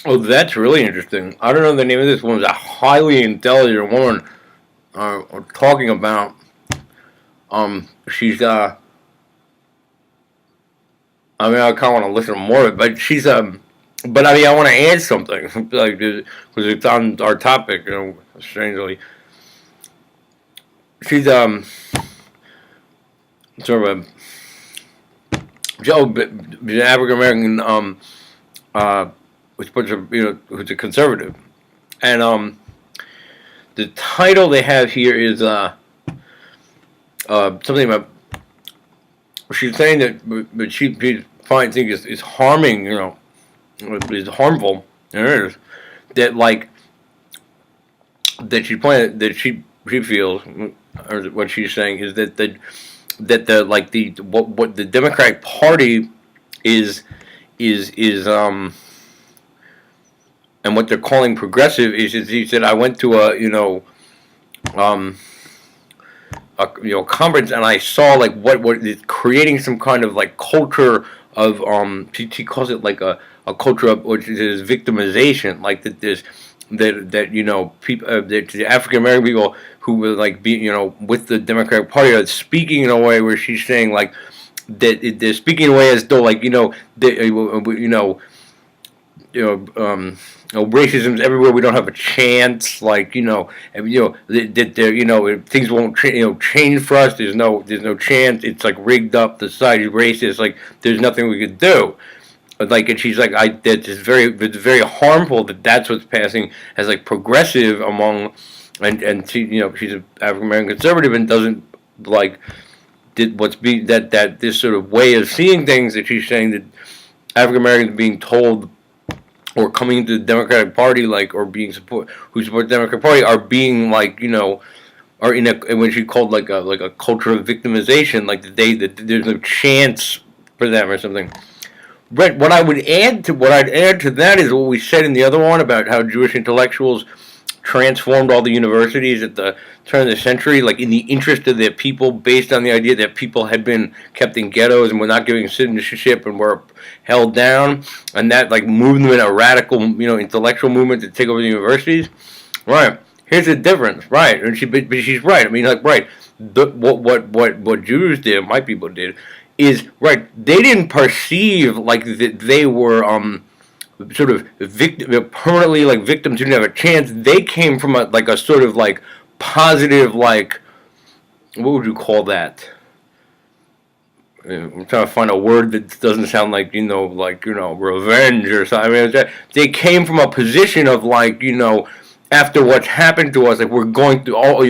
Oh, that's really interesting. I don't know the name of this woman's a highly intelligent woman. Talking about she's I mean, I kind of want to listen more, but she's but I mean, I want to add something like because it's on our topic. Strangely, she's sort of an African American which puts a who's a conservative, and the title they have here is something about she's saying that but she finds things is harming is harmful and it is that like that she planned that she feels or what she's saying is that the like the what the Democratic Party is is and what they're calling progressive is he said I went to um a conference and I saw like what is creating some kind of like culture of she calls it like a culture of which is victimization like that there's that people that the African American people who will like be with the Democratic Party are speaking in a way where she's saying like that they're speaking in a way as though like they, racism's everywhere. We don't have a chance. Like that there things won't change for us. There's no chance. It's like rigged up. The society's racist. Like there's nothing we could do. Like and she's like it's very harmful that's what's passing as like progressive among and she she's an African American conservative and doesn't like did what's being that this sort of way of seeing things that she's saying that African Americans being told or coming into the Democratic Party, like, or being who support the Democratic Party, are being like, are in a what she called like a culture of victimization, like that there's no chance for them or something. But what I'd add to that is what we said in the other one about how Jewish intellectuals transformed all the universities at the turn of the century, like in the interest of their people, based on the idea that people had been kept in ghettos and were not giving citizenship and were held down, and that like moved them in a radical, intellectual movement to take over the universities. Right. Here's the difference. Right. And but she's right. I mean, like, right. What Jews did, my people did, is right. They didn't perceive like that they were sort of permanently like victims who didn't have a chance. They came from a sort of like positive like what would you call that? I'm trying to find a word that doesn't sound like revenge or something. I mean, they came from a position of like after what's happened to us, like we're going through all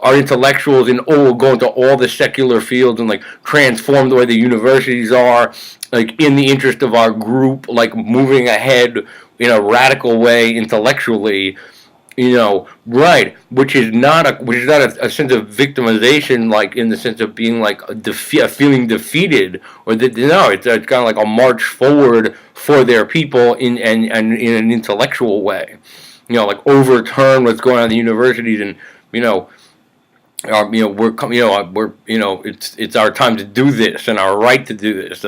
our intellectuals and we'll go into all the secular fields and like transform the way the universities are, like in the interest of our group, like moving ahead in a radical way intellectually. Right, which is not a sense of victimization, like in the sense of being like feeling defeated, or that no, it's kind of like a march forward for their people and in an intellectual way, like overturn what's going on in the universities, and it's our time to do this and our right to do this,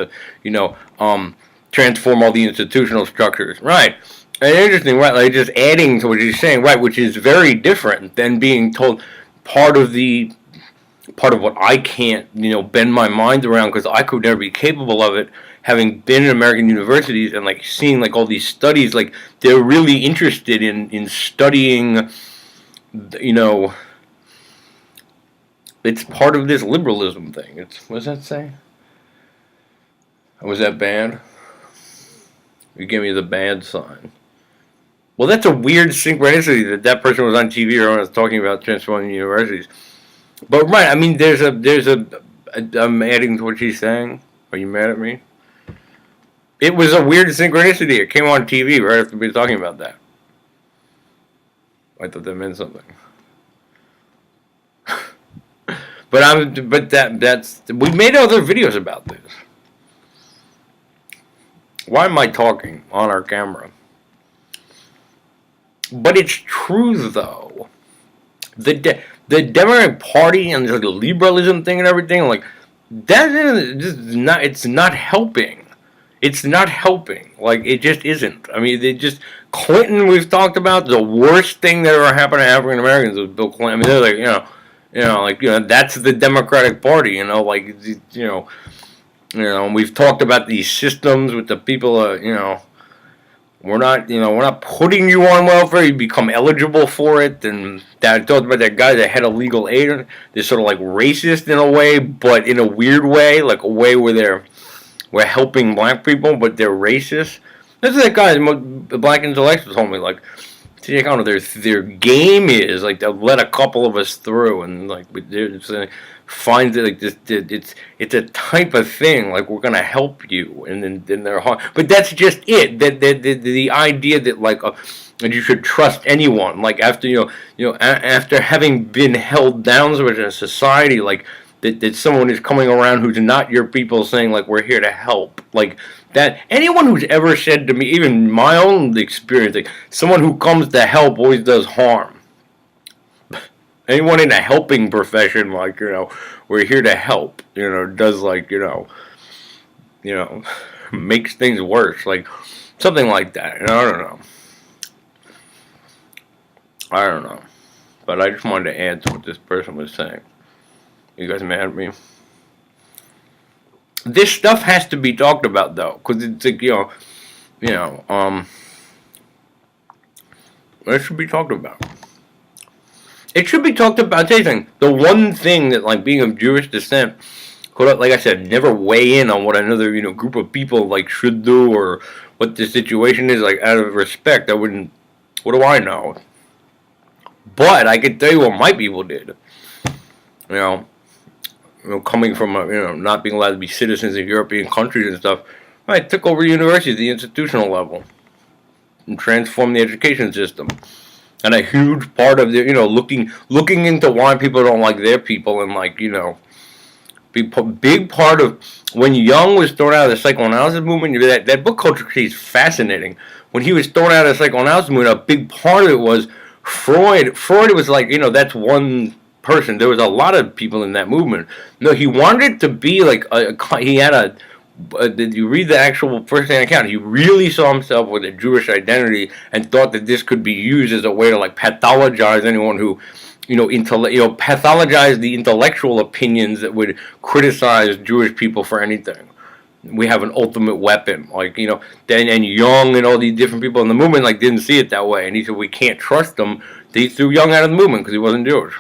transform all the institutional structures, right? And interesting, right? Like just adding to what you're saying, right? Which is very different than being told part of what I can't, bend my mind around because I could never be capable of it. Having been in American universities and like seeing like all these studies, like they're really interested in studying, it's part of this liberalism thing. What does that say? Was that bad? You gave me the bad sign. Well, that's a weird synchronicity that person was on TV or was talking about transforming universities. But right, I mean, I'm adding to what she's saying. Are you mad at me? It was a weird synchronicity. It came on TV right after we were talking about that. I thought that meant something. That's we made other videos about this. Why am I talking on our camera? But it's true though. The Democratic Party and the liberalism thing and everything, like that is just not. It's not helping. it's not helping. Like, it just isn't. I mean, they just Clinton. We've talked about the worst thing that ever happened to African Americans was Bill Clinton. I mean, they're like, like that's the Democratic Party. Like and we've talked about these systems with the people. We're not putting you on welfare. You become eligible for it, and that I talked about that guy that had illegal aid. They're sort of like racist in a way, but in a weird way, like a way where we're helping black people, but they're racist. This is that guy, the black intellectual told me, like, see, I don't know, their game is like they'll let a couple of us through, and like find it like this. It's a type of thing like we're gonna help you, and then they're hard. But that's just it. That the idea that like that you should trust anyone. Like after after having been held down so much in a society, like that someone is coming around who's not your people, saying like we're here to help. Like that anyone who's ever said to me, even my own experience, like someone who comes to help always does harm. Anyone in a helping profession, like we're here to help, does like makes things worse, like something like that. I don't know, but I just wanted to add to what this person was saying. You guys mad at me? This stuff has to be talked about though, because it's like it should be talked about. It should be talked about. I'll tell you something. The one thing that, like, being of Jewish descent, could, like I said, never weigh in on what another, group of people, like, should do or what the situation is, like, out of respect. I wouldn't, what do I know? But I can tell you what my people did. Coming from, not being allowed to be citizens of European countries and stuff, I took over universities at the institutional level and transformed the education system. And a huge part of the, looking into why people don't like their people, and like, big part of when Jung was thrown out of the psychoanalysis movement. That book Culture is fascinating. When he was thrown out of the psychoanalysis movement, a big part of it was Freud. Freud was like, that's one person. There was a lot of people in that movement. No, he wanted to be like he had did you read the actual first-hand account? He really saw himself with a Jewish identity and thought that this could be used as a way to like pathologize anyone who, pathologize the intellectual opinions that would criticize Jewish people for anything. We have an ultimate weapon, like then and Jung and all these different people in the movement like didn't see it that way, and he said we can't trust them. He threw Jung out of the movement because he wasn't Jewish.